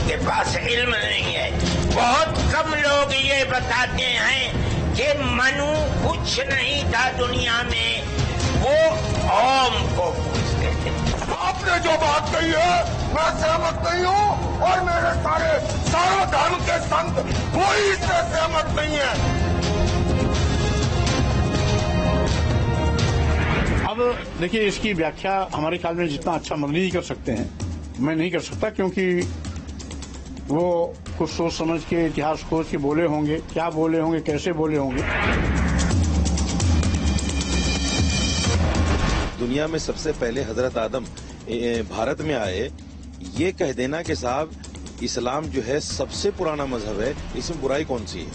के पास इल्म नहीं है। बहुत कम लोग ये बताते हैं कि मनु कुछ नहीं था दुनिया में, वो ओम को पूछते थे। आपने जो बात कही है मैं सहमत नहीं हूँ और मेरे सारे सर्वधर्म के संत कोई इससे सहमत नहीं है। अब देखिए, इसकी व्याख्या हमारे ख्याल में जितना अच्छा मोदी जी कर सकते हैं, मैं नहीं कर सकता, क्योंकि वो कुछ सोच समझ के इतिहास खोज के बोले होंगे, क्या बोले होंगे, कैसे बोले होंगे। दुनिया में सबसे पहले हजरत आदम भारत में आए, ये कह देना कि साहब इस्लाम जो है सबसे पुराना मजहब है, इसमें बुराई कौन सी है?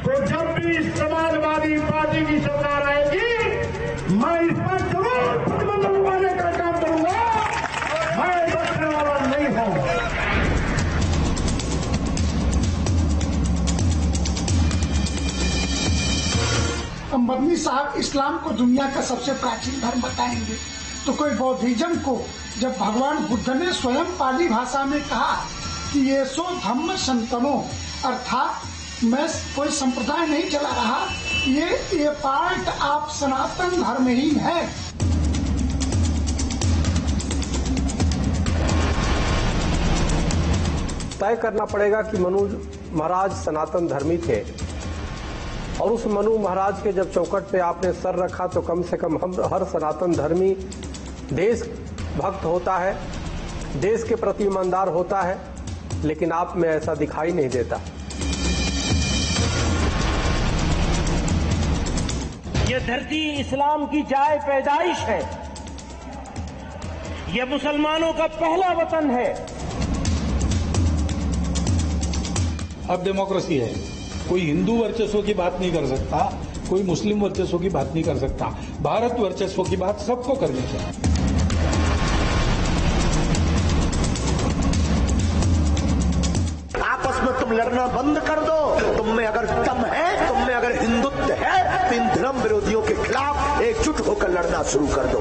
तो जब भी समाजवादी पार्टी की सरकार आएगी, मैं इस पर जरूर प्रतिबंध लगाने का काम करूंगा। मैं बचने वाला नहीं हूं। मदनी साहब इस्लाम को दुनिया का सबसे प्राचीन धर्म बताएंगे, तो कोई बौद्धिज्म को जब भगवान बुद्ध ने स्वयं पाली भाषा में कहा कि ये सो धम्म संतनो, अर्थात मैं कोई संप्रदाय नहीं चला रहा, ये पार्ट आप सनातन धर्म ही है। तय करना पड़ेगा कि मनु महाराज सनातन धर्मी थे, और उस मनु महाराज के जब चौखट पे आपने सर रखा तो कम से कम हम हर सनातन धर्मी देश भक्त होता है, देश के प्रति ईमानदार होता है, लेकिन आप में ऐसा दिखाई नहीं देता। ये धरती इस्लाम की जाए पैदाइश है, ये मुसलमानों का पहला वतन है। अब डेमोक्रेसी है, कोई हिंदू वर्चस्व की बात नहीं कर सकता, कोई मुस्लिम वर्चस्व की बात नहीं कर सकता, भारत वर्चस्व की बात सबको करनी चाहिए। आपस में तुम लड़ना बंद कर दो। तुम में अगर दम है, तुम में अगर हिंदुत्व है, तो इन धर्म विरोधियों के खिलाफ एकजुट होकर लड़ना शुरू कर दो।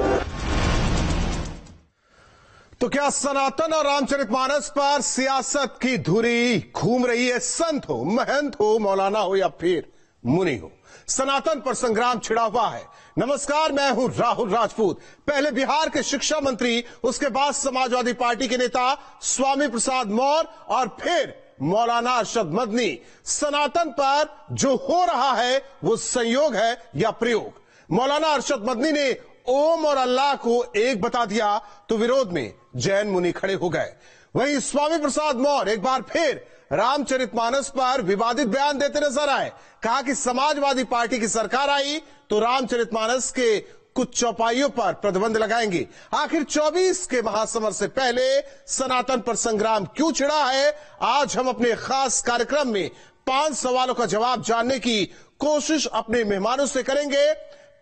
तो क्या सनातन और रामचरितमानस पर सियासत की धुरी घूम रही है? संत हो, महंत हो, मौलाना हो या फिर मुनि हो, सनातन पर संग्राम छिड़ा हुआ है। नमस्कार, मैं हूं राहुल राजपूत। पहले बिहार के शिक्षा मंत्री, उसके बाद समाजवादी पार्टी के नेता स्वामी प्रसाद मौर्य और फिर मौलाना अरशद मदनी। सनातन पर जो हो रहा है वो संयोग है या प्रयोग? मौलाना अरशद मदनी ने ओम और अल्लाह को एक बता दिया तो विरोध में जैन मुनि खड़े हो गए। वहीं स्वामी प्रसाद मौर्य एक बार फिर रामचरितमानस पर विवादित बयान देते नजर आए। कहा कि समाजवादी पार्टी की सरकार आई तो रामचरितमानस के कुछ चौपाइयों पर प्रतिबंध लगाएंगे। आखिर 24 के महासमर से पहले सनातन पर संग्राम क्यों छिड़ा है? आज हम अपने खास कार्यक्रम में 5 सवालों का जवाब जानने की कोशिश अपने मेहमानों से करेंगे।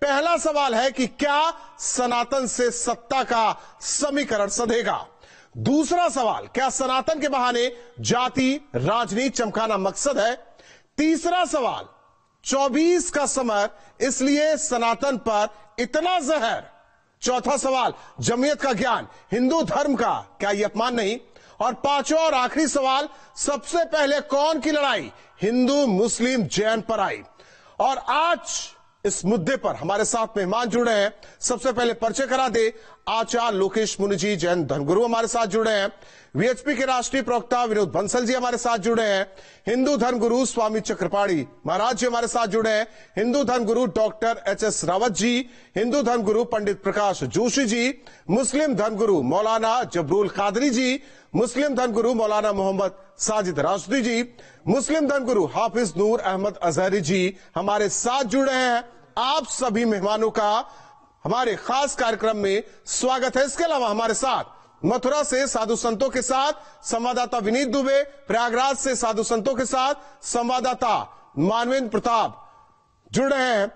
पहला सवाल है कि क्या सनातन से सत्ता का समीकरण सधेगा? दूसरा सवाल, क्या सनातन के बहाने जाति राजनीति चमकाना मकसद है? तीसरा सवाल, 24 का समर इसलिए सनातन पर इतना जहर? चौथा सवाल, जमीयत का ज्ञान हिंदू धर्म का क्या यह अपमान नहीं? और पांचवा और आखिरी सवाल, सबसे पहले कौन की लड़ाई हिंदू मुस्लिम जैन पर आई? और आज इस मुद्दे पर हमारे साथ मेहमान जुड़े हैं। सबसे पहले परिचय करा दे, आचार्य लोकेश मुनि जी जैन धर्मगुरु हमारे साथ जुड़े हैं। वीएचपी के राष्ट्रीय प्रवक्ता विनोद बंसल जी हमारे साथ जुड़े हैं। हिंदू धर्मगुरु स्वामी चक्रपाणी महाराज जी हमारे साथ जुड़े हैं। हिंदू धर्मगुरु डॉक्टर एच.एस. रावत जी, हिंदू धर्मगुरु पंडित प्रकाश जोशी जी, मुस्लिम धर्मगुरु मौलाना जबरूल कादरी जी, मुस्लिम धर्मगुरु मौलाना मोहम्मद साजिद राशदी जी, मुस्लिम धर्मगुरु हाफिज नूर अहमद अजहरी जी हमारे साथ जुड़े हैं। आप सभी मेहमानों का हमारे खास कार्यक्रम में स्वागत है। इसके अलावा हमारे साथ मथुरा से साधु संतों के साथ संवाददाता विनीत दुबे, प्रयागराज से साधु संतों के साथ संवाददाता मानवेंद्र प्रताप जुड़ रहे हैं।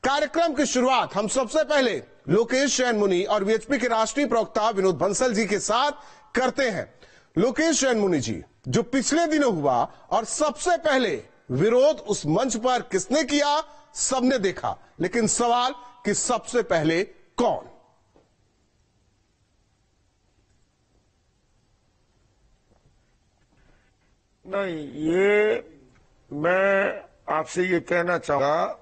कार्यक्रम की शुरुआत हम सबसे पहले लोकेश जैन मुनि और वीएचपी के राष्ट्रीय प्रवक्ता विनोद बंसल जी के साथ करते हैं। लोकेश जैन मुनि जी, जो पिछले दिनों हुआ और सबसे पहले विरोध उस मंच पर किसने किया, सबने देखा, लेकिन सवाल कि सबसे पहले कौन? नहीं, ये मैं आपसे ये कहना चाहूंगा,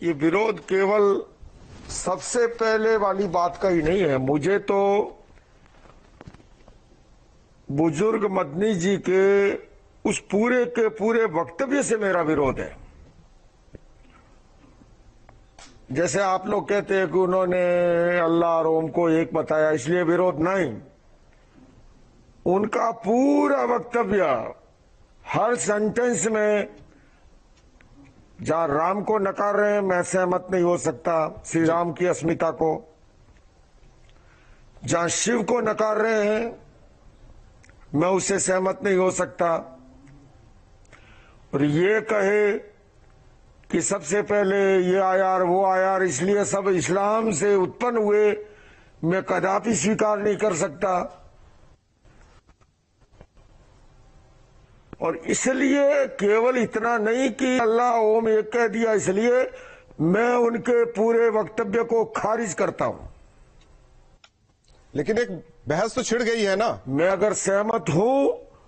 ये विरोध केवल सबसे पहले वाली बात का ही नहीं है। मुझे तो बुजुर्ग मदनी जी के उस पूरे के पूरे वक्तव्य से मेरा विरोध है। जैसे आप लोग कहते हैं कि उन्होंने अल्लाह और ओम को एक बताया इसलिए विरोध, नहीं, उनका पूरा वक्तव्य हर सेंटेंस में जहां राम को नकार रहे हैं मैं सहमत नहीं हो सकता, श्री राम की अस्मिता को, जहां शिव को नकार रहे हैं मैं उससे सहमत नहीं हो सकता, और ये कहे कि सबसे पहले ये आया और वो आया और इसलिए सब इस्लाम से उत्पन्न हुए, मैं कदापि स्वीकार नहीं कर सकता। और इसलिए केवल इतना नहीं कि अल्लाह ओम एक कह दिया इसलिए मैं उनके पूरे वक्तव्य को खारिज करता हूं। लेकिन एक बहस तो छिड़ गई है ना। मैं अगर सहमत हूं,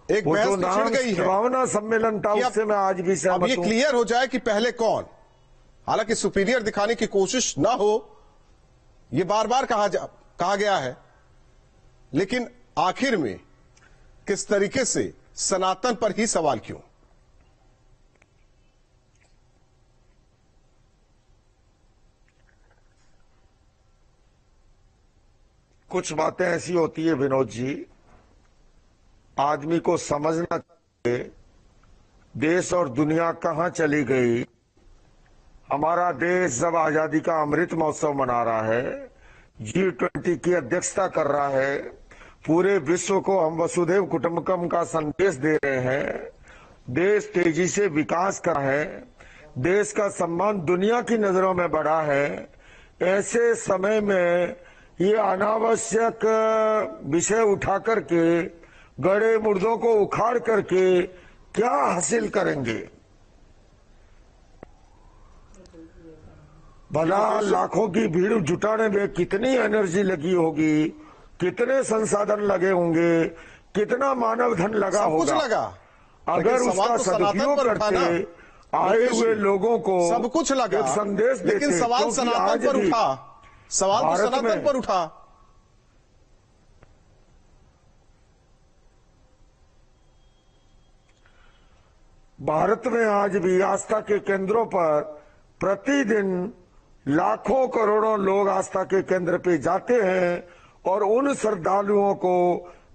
एक बहस तो छिड़ गई है, भावना सम्मेलन था उससे मैं आज भी सहमत हूं। अब ये क्लियर हो जाए कि पहले कौन, हालांकि सुपीरियर दिखाने की कोशिश ना हो, ये बार बार कहा गया है, लेकिन आखिर में किस तरीके से सनातन पर ही सवाल क्यों? कुछ बातें ऐसी होती है विनोद जी, आदमी को समझना चाहिए देश और दुनिया कहां चली गई। हमारा देश जब आजादी का अमृत महोत्सव मना रहा है, G20 की अध्यक्षता कर रहा है, पूरे विश्व को हम वसुधैव कुटुंबकम का संदेश दे रहे हैं, देश तेजी से विकास कर रहा है, देश का सम्मान दुनिया की नजरों में बढ़ा है। ऐसे समय में ये अनावश्यक विषय उठा करके गड़े मुर्दों को उखाड़ करके क्या हासिल करेंगे? भला लाखों की भीड़ जुटाने में कितनी एनर्जी लगी होगी, कितने संसाधन लगे होंगे, कितना मानव धन लगा होगा। कुछ लगा, अगर उसका सदुपयोग करते आए हुए लोगों को सब कुछ लगा, एक संदेश देते, लेकिन सवाल सनातन पर उठा, सवाल तो सनातन पर उठा। भारत में आज भी आस्था के केंद्रों पर प्रतिदिन लाखों करोड़ों लोग आस्था के केंद्र पे जाते हैं, और उन श्रद्धालुओं को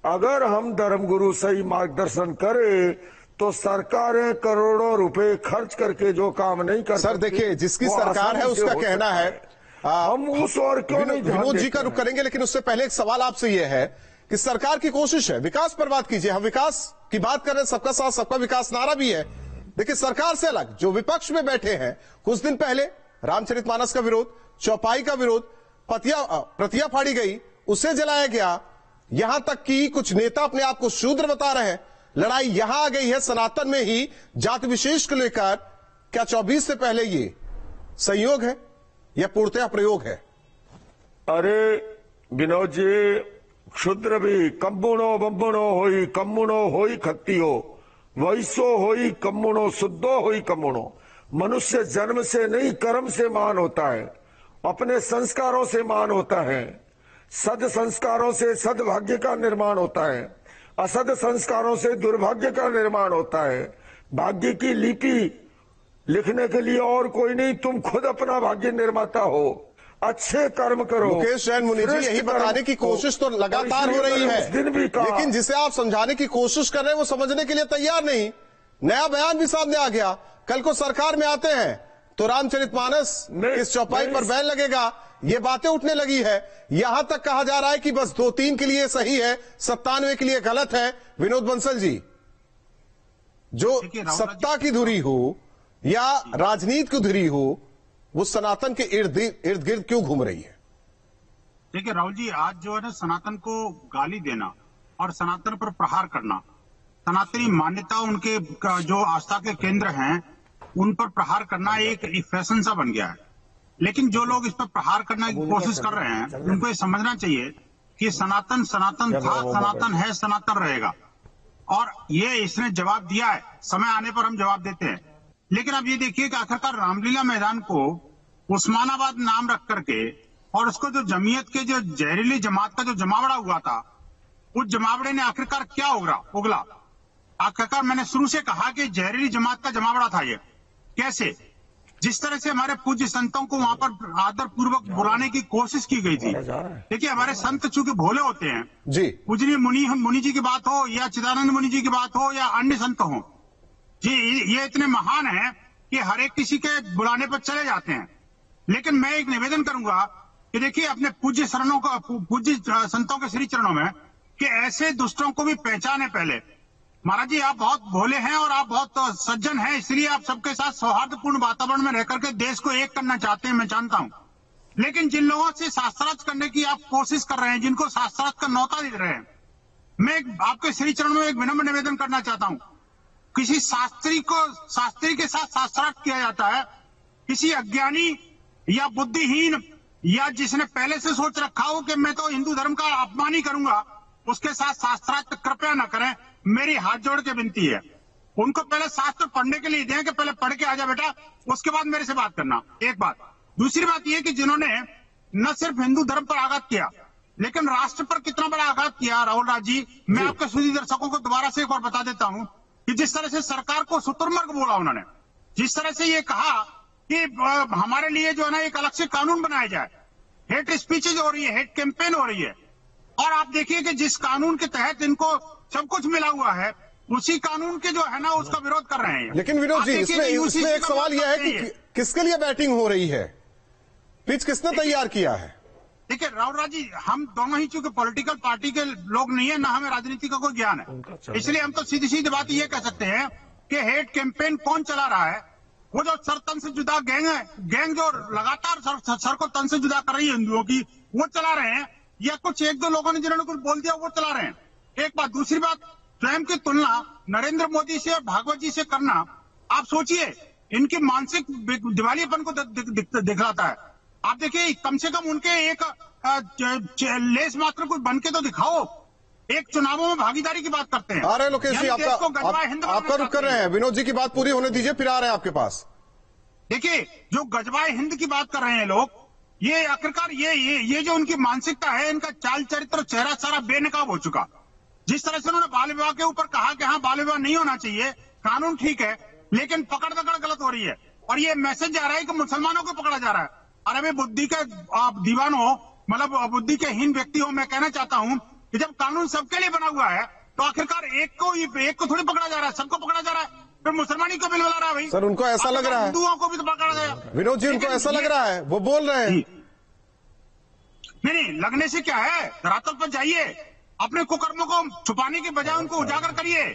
अगर हम धर्मगुरु सही मार्गदर्शन करें तो सरकारें करोड़ों रुपए खर्च करके जो काम नहीं कर सर देखिए, जिसकी सरकार है उसका कहना है, हम उस और क्यों नहीं विनोद जी का रुख करेंगे, लेकिन उससे पहले एक सवाल आपसे यह है कि सरकार की कोशिश है, विकास पर बात कीजिए, हम विकास की बात कर रहे हैं, सबका साथ सबका विकास नारा भी है। देखिए सरकार से अलग जो विपक्ष में बैठे हैं, कुछ दिन पहले रामचरितमानस का विरोध, चौपाई का विरोध, प्रतिया फाड़ी गई, उसे जलाया गया, यहां तक कि कुछ नेता अपने आप को शूद्र बता रहे हैं। लड़ाई यहां आ गई है सनातन में ही जाति विशेष को लेकर। क्या 24 से पहले ये संयोग है या पूर्णतः प्रयोग है? अरे विनोद जी, क्षुद्र भी कम्मुणो बम्मुणो होई कम्मुणो होई खत्तियो वैसो होई कम्मुणो शुद्धो होई कम्मुणो। मनुष्य जन्म से नहीं कर्म से मान होता है, अपने संस्कारों से मान होता है। सद संस्कारों से सद्भाग्य का निर्माण होता है, असद संस्कारों से दुर्भाग्य का निर्माण होता है। भाग्य की लिपि लिखने के लिए और कोई नहीं, तुम खुद अपना भाग्य निर्माता हो। अच्छे कर्म करो। लोकेश जैन मुनि जी, यही बताने की कोशिश तो लगातार हो रही है, लेकिन जिसे आप समझाने की कोशिश कर रहे हैं वो समझने के लिए तैयार नहीं। नया बयान भी सामने आ गया, कल को सरकार में आते हैं तो रामचरितमानस इस चौपाई पर बैन लगेगा, ये बातें उठने लगी है। यहां तक कहा जा रहा है कि बस 2-3 के लिए सही है, 97 के लिए गलत है। विनोद बंसल जी, जो सत्ता की धुरी हो या राजनीति की धुरी हो, वो सनातन के इर्द गिर्द क्यों घूम रही है? देखिए राहुल जी, आज जो है ना सनातन को गाली देना और सनातन पर प्रहार करना, सनातनी मान्यता, उनके जो आस्था के केंद्र हैं उन पर प्रहार करना एक फैशन सा बन गया है। लेकिन जो लोग इस पर प्रहार करने की कोशिश कर रहे हैं उनको ये समझना चाहिए कि सनातन सनातन था, सनातन है, सनातन रहेगा, और ये इसने जवाब दिया है। समय आने पर हम जवाब देते हैं। लेकिन अब ये देखिए कि आखिरकार रामलीला मैदान को उस्मानाबाद नाम रख करके और उसको जो जमीयत के जो जहरीली जमात का जो जमावड़ा हुआ था, उस जमावड़े ने आखिरकार क्या उगला। आखिरकार मैंने शुरू से कहा कि जहरीली जमात का जमावड़ा था ये। कैसे? जिस तरह से हमारे पूज्य संतों को वहां पर आदर पूर्वक बुलाने की कोशिश की गई थी। देखिए, हमारे संत चूंकि भोले होते हैं जी, पूजनीय मुनि जी की बात हो या चिदानंद मुनि जी की बात हो या अन्य संत हो जी, ये इतने महान हैं कि हर एक किसी के बुलाने पर चले जाते हैं। लेकिन मैं एक निवेदन करूंगा कि देखिए, अपने पूज्य संतों के श्री चरणों में कि ऐसे दुष्टों को भी पहचाने पहले। महाराज जी, आप बहुत भोले हैं और आप बहुत सज्जन हैं, इसलिए आप सबके साथ सौहार्दपूर्ण वातावरण में रहकर के देश को एक करना चाहते हैं, मैं जानता हूं। लेकिन जिन लोगों से शास्त्रार्थ करने की आप कोशिश कर रहे हैं, जिनको शास्त्रार्थ का न्योता दे रहे हैं, मैं आपके श्री चरण में एक विनम्र निवेदन करना चाहता हूं। किसी शास्त्री के साथ शास्त्रार्थ किया जाता है, किसी अज्ञानी या बुद्धिहीन या जिसने पहले से सोच रखा हो कि मैं तो हिंदू धर्म का अपमान ही करूंगा, उसके साथ शास्त्रार्थ कृपया न करें। मेरी हाथ जोड़ के विनती है, उनको पहले शास्त्र पढ़ने के लिए दें कि पहले पढ़ के आ जा बेटा, उसके बाद मेरे से बात करना। एक बात। दूसरी बात यह कि जिन्होंने न सिर्फ हिंदू धर्म पर आघात किया, लेकिन राष्ट्र पर कितना बड़ा आघात किया राहुल राज जी, मैं आपके सुधी दर्शकों को दोबारा से एक बार बता देता हूं कि जिस तरह से सरकार को शुतुरमुर्ग बोला उन्होंने, जिस तरह से ये कहा कि हमारे लिए जो है ना एक अलग से कानून बनाया जाए, हेट स्पीचेज हो रही है, हेट कैंपेन हो रही है, और आप देखिए कि जिस कानून के तहत इनको सब कुछ मिला हुआ है, उसी कानून के जो है ना उसका विरोध कर रहे हैं। लेकिन विनोद जी, इसमें एक सवाल यह है कि किसके लिए बैटिंग हो रही है, पिच किसने तैयार किया है? देखिए राहुल राज जी, हम दोनों ही चूंकि पॉलिटिकल पार्टी के लोग नहीं है, ना हमें राजनीति का कोई ज्ञान है, इसलिए हम तो सीधी सीधी बात ये कह सकते हैं कि हेट कैंपेन कौन चला रहा है। वो जो सर तन से जुदा गैंग है, गैंग जो लगातार सर को तन से जुदा कर रही है हिंदुओं की, वो चला रहे हैं, या कुछ एक दो लोगों ने जिन्होंने कुछ बोल दिया वो चला रहे हैं। एक बात। दूसरी बात, स्वयं की तुलना नरेंद्र मोदी से और भागवत जी से करना, आप सोचिए, इनकी मानसिक दिवालियापन को दिखलाता है। आप देखिए, कम से कम उनके एक लेस मात्र कुछ बन के तो दिखाओ। एक चुनावों में भागीदारी की बात करते हैं। आ रहे हैं लोकेश जी, आपका रुक कर रहे हैं। विनोद जी की बात पूरी होने दीजिए, फिर आ रहे हैं आपके पास। देखिए, जो गजबाए हिंद की बात कर रहे हैं लोग, ये आखिरकार ये जो उनकी मानसिकता है, इनका चाल चरित्र चेहरा सारा बेनकाब हो चुका। जिस तरह से उन्होंने बाल विवाह के ऊपर कहा कि हाँ बाल विवाह नहीं होना चाहिए, कानून ठीक है, लेकिन पकड़ दकड़ गलत हो रही है, और ये मैसेज जा रहा है कि मुसलमानों को पकड़ा जा रहा है। अरे भाई, बुद्धि के दीवानों, मतलब बुद्धि के हीन व्यक्ति हो, मैं कहना चाहता हूं कि जब कानून सबके लिए बना हुआ है तो आखिरकार एक को थोड़ी पकड़ा जा रहा है, सबको पकड़ा जा रहा है। फिर मुसलमानी को बिल बना रहा है भाई। सर, उनको ऐसा लग रहा है, हिंदुओं को भी तो पकड़ा गया। विनोद जी, उनको ऐसा लग रहा है, वो बोल रहे हैं। नहीं, लगने से क्या है, धरातल पर जाइए, अपने कुकर्मों को छुपाने के बजाय उनको उजागर करिए।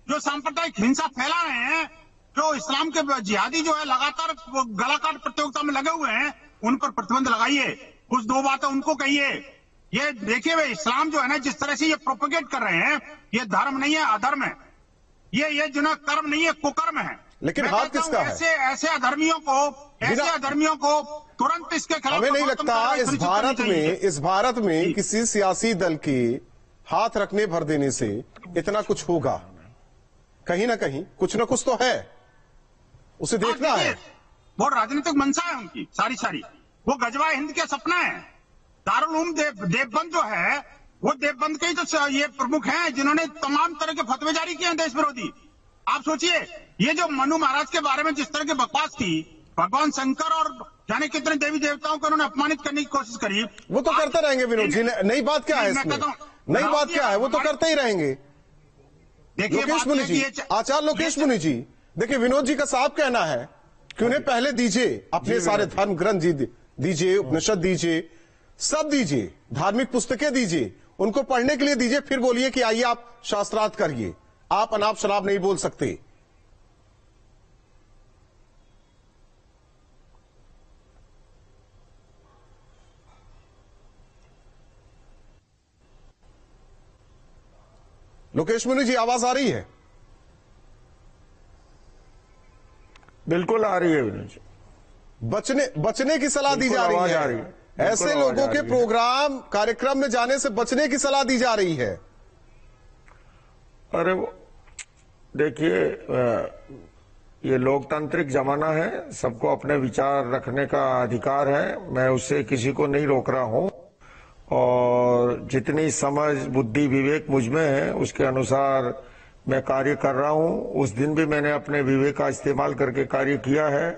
जो सांप्रदायिक हिंसा फैला रहे हैं, जो इस्लाम के जिहादी जो है लगातार गलाकाट प्रतियोगिता में लगे हुए हैं, उन पर प्रतिबंध लगाइए। कुछ दो बातें उनको कहिए। ये देखिए भाई, इस्लाम जो है ना, जिस तरह से ये प्रोपेगेट कर रहे हैं, ये धर्म नहीं है, अधर्म है। ये जो ना कर्म नहीं है, कुकर्म है। लेकिन हाथ किसका है? ऐसे अधर्मियों को तुरंत इसके खिलाफ, हमें नहीं लगता इस भारत में किसी सियासी दल के हाथ रखने भर देने से इतना कुछ होगा। कहीं ना कहीं कुछ ना कुछ तो है, उसे देखना है। वो राजनीतिक मंशा है उनकी सारी। वो गजवा हिंद का सपना है। दारुल उलूम देवबंद जो है, वो देवबंद के ही तो ये प्रमुख हैं जिन्होंने तमाम तरह के फतवे जारी किए हैं देश विरोधी। आप सोचिए, ये जो मनु महाराज के बारे में जिस तरह की बकवास थी, भगवान शंकर और जाने कितने देवी देवताओं को उन्होंने अपमानित करने की कोशिश करी, वो तो करते रहेंगे विनोद जी। नई बात क्या है इसमें? नई बात क्या है? वो तो करते ही रहेंगे। लोकेश मुनि जी, आचार्य लोकेश मुनि जी, देखिए, विनोद जी का साफ कहना है कि उन्हें पहले दीजिए अपने सारे धर्म ग्रंथ दीजिए, उपनिषद दीजिए, सब दीजिए, धार्मिक पुस्तकें दीजिए, उनको पढ़ने के लिए दीजिए, फिर बोलिए कि आइए आप शास्त्रार्थ करिए। आप अनाप शनाप नहीं बोल सकते। लोकेश मुनि जी, आवाज आ रही है? बिल्कुल आ रही है विनोद जी। बचने की सलाह दी जा रही है। ऐसे लोगों के प्रोग्राम कार्यक्रम में जाने से बचने की सलाह दी जा रही है। अरे देखिए, ये लोकतांत्रिक जमाना है, सबको अपने विचार रखने का अधिकार है। मैं उससे किसी को नहीं रोक रहा हूं, और जितनी समझ, बुद्धि, विवेक मुझ में है उसके अनुसार मैं कार्य कर रहा हूं। उस दिन भी मैंने अपने विवेक का इस्तेमाल करके कार्य किया है,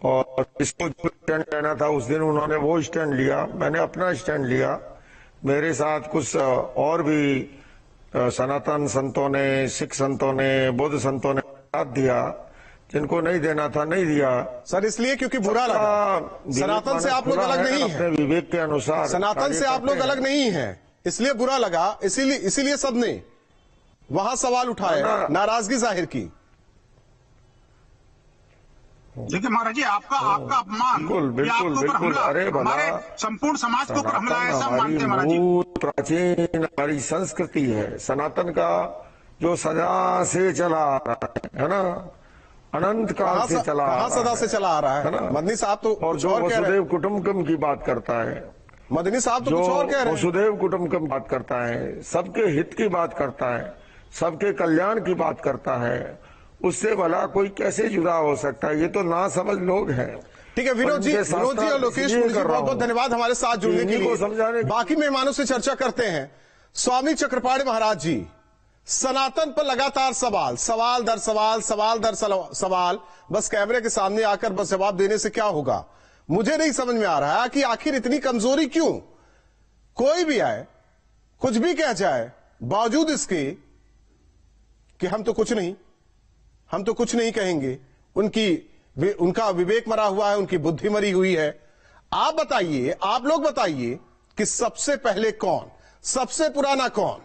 और जिसको जो स्टैंड लेना था उस दिन उन्होंने वो स्टैंड लिया, मैंने अपना स्टैंड लिया। मेरे साथ कुछ और भी सनातन संतों ने, सिख संतों ने, बौद्ध संतों ने साथ दिया, जिनको नहीं देना था नहीं दिया। सर इसलिए क्योंकि बुरा लगा। सनातन से आप लोग अलग नहीं हैं, अपने विवेक के अनुसार सनातन से आप लोग अलग नहीं हैं, इसलिए बुरा लगा। इसीलिए सबने वहां सवाल उठाए, नाराजगी जाहिर की। देखिए महाराज जी, आपका अपमान, बिल्कुल। अरे हमारे संपूर्ण समाज को हमला है, सब मानते हैं महाराज जी। प्राचीन हमारी संस्कृति है, सनातन का जो सदा से चला आ रहा है ना, अनंत काल से चला आ रहा है। सदा से चला आ रहा है ना। मदनी साहब तो और जो वसुदेव कुटुंबकम की बात करता है, मदनी साहब तो कुछ और कह रहे हैं। वसुदेव कुटुंबकम बात करता है, सबके हित की बात करता है, सबके कल्याण की बात करता है, उससे भला कोई कैसे जुदा हो सकता है? ये तो ना समझ लोग हैं। ठीक है विनोद जी और लोकेश मुनि जी, बहुत बहुत धन्यवाद हमारे साथ जुड़ने के लिए। समझाने बाकी मेहमानों से चर्चा करते हैं। स्वामी चक्रपाणी महाराज जी, सनातन पर लगातार सवाल दर सवाल, बस कैमरे के सामने आकर बस जवाब देने से क्या होगा? मुझे नहीं समझ में आ रहा है कि आखिर इतनी कमजोरी क्यों? कोई भी आए, कुछ भी कह जाए, बावजूद इसके कि हम तो कुछ नहीं कहेंगे। उनका विवेक मरा हुआ है, उनकी बुद्धि मरी हुई है। आप लोग बताइए कि सबसे पहले कौन, सबसे पुराना कौन?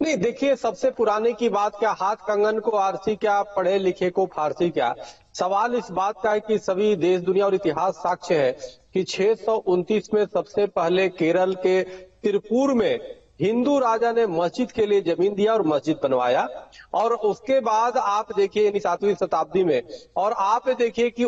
नहीं देखिए, सबसे पुराने की बात क्या, हाथ कंगन को आरसी क्या, पढ़े लिखे को फारसी क्या। सवाल इस बात का है कि सभी देश, दुनिया और इतिहास साक्ष्य है कि 629 में सबसे पहले केरल के तिरुपुर में हिंदू राजा ने मस्जिद के लिए जमीन दिया और मस्जिद बनवाया। और उसके बाद आप देखिए 7वीं शताब्दी में, और आप देखिए कि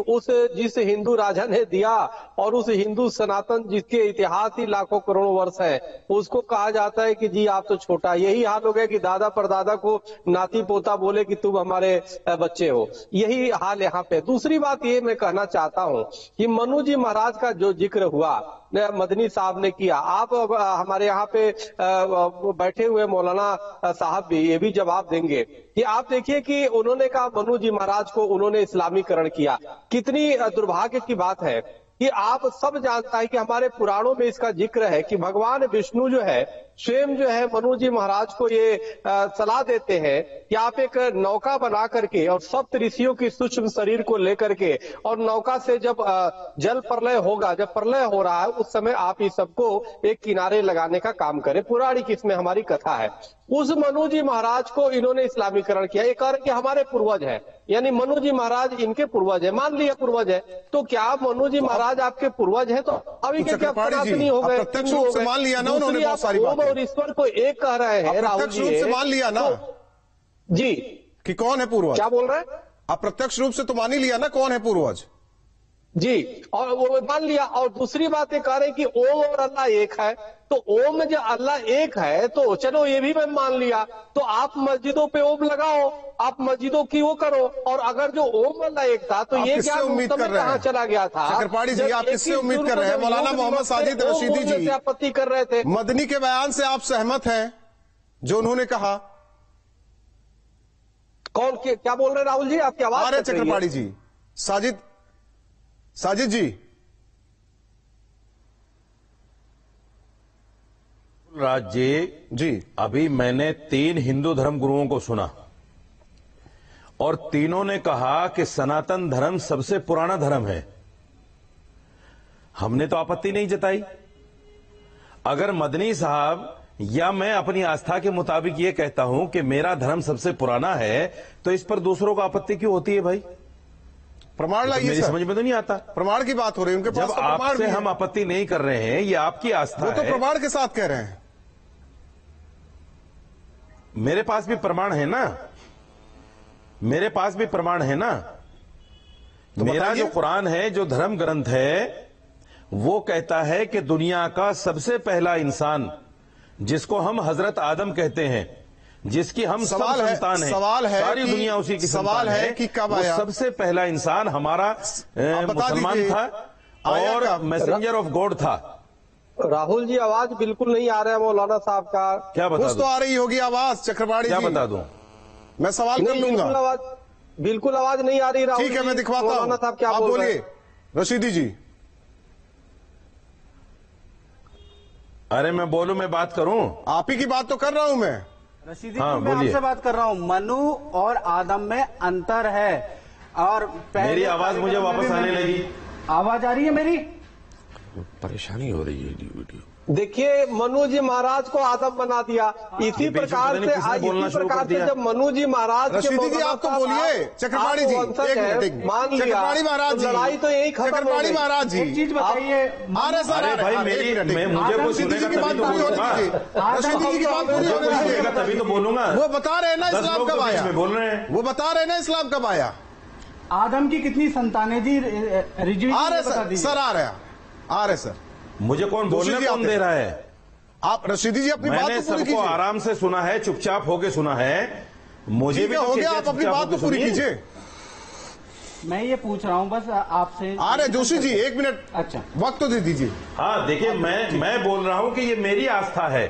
जिस हिंदू राजा ने दिया और उस हिंदू सनातन जिसके इतिहास ही लाखों करोड़ों वर्ष है, उसको कहा जाता है कि जी आप तो छोटा। यही हाल हो गया कि दादा परदादा को नाती पोता बोले कि तुम हमारे बच्चे हो, यही हाल यहाँ पे। दूसरी बात ये मैं कहना चाहता हूँ कि मनु जी महाराज का जो जिक्र हुआ मदनी साहब ने किया, आप हमारे यहाँ पे बैठे हुए मौलाना साहब भी ये भी जवाब देंगे कि आप देखिए कि उन्होंने कहा मनु जी महाराज को उन्होंने इस्लामीकरण किया। कितनी दुर्भाग्य की बात है कि आप सब जानता है कि हमारे पुराणों में इसका जिक्र है कि भगवान विष्णु जो है स्वयं जो है मनु जी महाराज को ये सलाह देते हैं कि आप एक नौका बना करके और सप्त ऋषियों की सूक्ष्म शरीर को लेकर के, और नौका से जब जल प्रलय होगा, जब प्रलय हो रहा है उस समय आप इस सबको एक किनारे लगाने का काम करें। पौराणिक इसमें हमारी कथा है। उस मनु जी महाराज को इन्होंने इस्लामीकरण किया। ये कह रहे कि हमारे पूर्वज है, यानी मनु जी महाराज इनके पूर्वज है। मान लिया पूर्वज है, तो क्या मनु जी महाराज आपके पूर्वज है? तो अभी के क्या सनातनी हो गए? प्रत्यक्ष रूप से मान लिया ना उन्होंने बहुत सारी बातें, और ईश्वर को एक कह रहे हैं। प्रत्यक्ष रूप से मान लिया ना जी कि कौन है पूर्वज? क्या बोल रहे हैं आप? प्रत्यक्ष रूप से तो मान ही लिया ना कौन है पूर्वज जी, और वो मान लिया। और दूसरी बात ये कह रहे हैं कि ओम और अल्लाह एक है, तो ओम जो अल्लाह एक है तो चलो ये भी मैं मान लिया, तो आप मस्जिदों पे ओम लगाओ, आप मस्जिदों की वो करो। और अगर जो ओम अल्लाह एक था तो ये क्या उम्मीद कर रहे हैं? चला गया था चक्रपाणी जी, आप किससे उम्मीद कर रहे हैं? मौलाना मोहम्मद साजिद रशीदी जी आपत्ति कर रहे थे। मदनी के बयान से आप सहमत हैं जो उन्होंने कहा? कौन क्या बोल रहे हैं राहुल जी? आपकी आवाज? अरे चक्रपाणी जी, साजिद जी। राज जी, अभी मैंने 3 हिंदू धर्म गुरुओं को सुना और तीनों ने कहा कि सनातन धर्म सबसे पुराना धर्म है। हमने तो आपत्ति नहीं जताई। अगर मदनी साहब या मैं अपनी आस्था के मुताबिक ये कहता हूं कि मेरा धर्म सबसे पुराना है, तो इस पर दूसरों को आपत्ति क्यों होती है भाई? प्रमाण लाइए। मेरी समझ में तो नहीं आता। प्रमाण की बात हो रही है, उनके पास जब आपसे हम आपत्ति नहीं कर रहे हैं, ये आपकी आस्था है, वो तो प्रमाण के साथ कह रहे हैं। मेरे पास भी प्रमाण है ना, मेरे पास भी प्रमाण है ना। तो मेरा जो कुरान है, जो धर्म ग्रंथ है, वो कहता है कि दुनिया का सबसे पहला इंसान, जिसको हम हजरत आदम कहते हैं, जिसकी हम सब संतान हैं, सवाल है सारी दुनिया उसी की सवाल है कि कब आया सबसे पहला इंसान हमारा मुसलमान था और मैसेंजर ऑफ गॉड था। राहुल जी, आवाज बिल्कुल नहीं आ रहा है मौलाना साहब का। क्या बता कुछ तो आ रही होगी आवाज चक्रवाड़ी जी, क्या बता दूं? मैं सवाल कर लूंगा। बिल्कुल आवाज नहीं आ रही राहुल। ठीक है, मैं दिखवाता हूं। मौलाना साहब क्या आप बोल रहे बोलिए रशीदी जी। अरे मैं बोलूं, मैं बात करूं? आप ही की बात तो कर रहा हूं मैं। रशीदी जी, मैं आपसे बात कर रहा हूं। मनु और आदम में अंतर है। और मेरी आवाज मुझे वापस आने लगी। आवाज आ रही है मेरी? परेशानी हो रही है। देखिए, मनु जी महाराज को आदम बना दिया। इसी प्रकार से जब मनु जी महाराज रशीदी जी आप तो बोलिए। चक्रवाड़ी जी एक मिनट, मान लिया चक्रवाड़ी महाराज जी, लड़ाई तो यही खत्म। चक्रवाड़ी महाराज जी, चीज बताइए। अरे सर, अरे भाई मुझे को रशीदी जी की बात पूरी होने दीजिए। रशीदी जी की बात पूरी होने दीजिए, तभी तो बोलूंगा। वो बता रहे हैं ना इस्लाम कब आया, बोल रहे हैं, वो बता रहे हैं ना इस्लाम कब आया। आदम की कितनी संतानें जी? आ रहे सर, आ रहे सर। मुझे कौन बोलने कौन दे रहा है? आप रशीदी जी अपनी बात मैंने तो पूरी कीजिए। सबको आराम से सुना है, चुपचाप होके सुना है। मुझे भी हो गया, आप अपनी बात तो पूरी कीजिए। मैं ये पूछ रहा हूँ बस आपसे। अरे जोशी जी एक मिनट, अच्छा वक्त तो दे दीजिए। हाँ देखिए, मैं बोल रहा हूं कि ये मेरी आस्था है।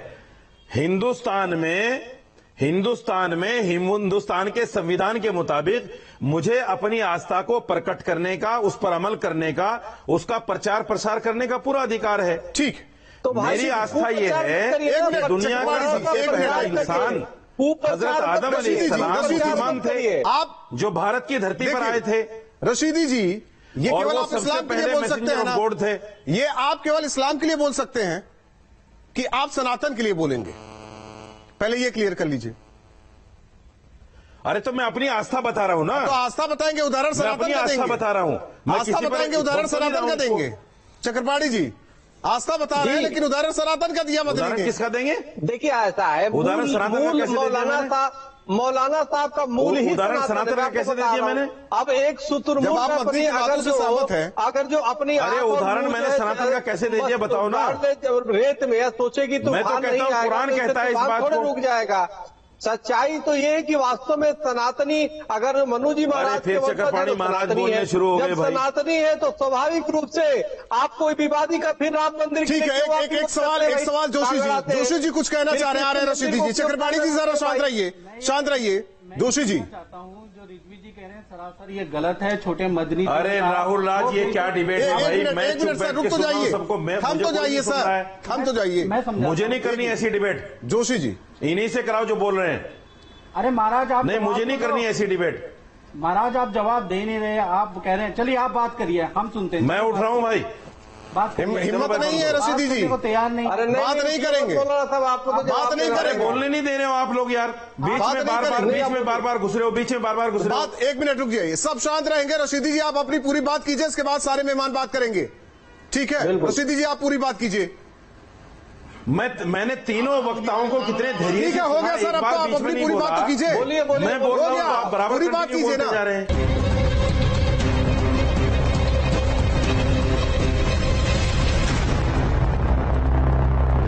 हिंदुस्तान के संविधान के मुताबिक मुझे अपनी आस्था को प्रकट करने का, उस पर अमल करने का, उसका प्रचार प्रसार करने का पूरा अधिकार है। ठीक, तो मेरी आस्था ये है कि दुनिया का सबसे पहला इंसान हजरत आदम अलैहिस्सलाम मुसलमान थे, आप जो भारत की धरती पर आए थे। रशीदी जी, ये केवल आप इस्लाम के लिए बोल सकते हैं ना? थे ये आप केवल इस्लाम के लिए बोल सकते हैं कि आप सनातन के लिए बोलेंगे? पहले ये क्लियर कर लीजिए। अरे तो मैं अपनी आस्था बता रहा हूं ना। तो आस्था बताएंगे, उदाहरण सनातन का देंगे। बता रहा हूं, आस्था बताएंगे, उदाहरण सनातन का देंगे। चक्रपाणी जी आस्था बता रहे हैं, लेकिन उदाहरण सनातन का दिया बदलेंगे। किसका देंगे? देखिए ऐसा है, उदाहरण सनातन मौलाना साहब का मूल ही उदाहरण सनातन का कैसे दे दिया मैंने? अब एक शुतुरमुर्ग अगर जो अपनी अरे उदाहरण मैंने सनातन का कैसे दे दिया बताओ ना। रेत में सोचेगी तो मैं तो कहता हूँ कुरान कहता है इस बात को। रुक जाएगा। सच्चाई तो ये है कि वास्तव में सनातनी, अगर मनु जी महाराज फिर चक्रपाणी महाराज बोलने शुरू हो गए भाई। सनातनी है तो स्वाभाविक रूप से आप कोई विवादी का फिर राम मंदिर। ठीक है, एक सवाल जोशी जी कुछ कहना चाह रहे हैं। आ रहे हैं रशीदी जी। चक्रपाणी जी जरा शांत रहिए। जोशी जी चाहता हूँ, जो रिजवी जी कह रहे हैं सरासर ये गलत है। छोटे मदनी, अरे राहुल राज, ये क्या डिबेट है भाई? मैं एक मिनट सर, रुक तो जाइए, हम तो जाइए सर, हम तो जाइए। मुझे नहीं करनी ऐसी डिबेट। जोशी जी इन्हीं से कराओ जो बोल रहे हैं। अरे महाराज आप नहीं, मुझे नहीं करनी ऐसी डिबेट। महाराज आप जवाब दे नहीं रहे, आप कह रहे हैं। चलिए आप बात करिए, हम सुनते हैं। मैं उठ रहा हूँ भाई, हिम्मत नहीं है रशीदी जी, तैयार नहीं। अरे बात नहीं करेंगे, बात नहीं करेंगे। बोलने नहीं दे रहे हो आप लोग यार। बीच में बार बार घुस रहे हो, बीच में बार बार घुस रहे हो। बात, एक मिनट रुक जाइए, सब शांत रहेंगे। रशीदी जी आप अपनी पूरी बात कीजिए, इसके बाद सारे मेहमान बात करेंगे। ठीक है रशीदी जी, आप पूरी बात कीजिए। मैंने तीनों वक्ताओं को कितने धैर्य। ठीक है, हो गया सर, अब तो आप अपनी पूरी बात तो कीजिए। मैं बोल रहा हूँ, आप बराबर पूरी बात कीजिए ना। जा रहे हैं।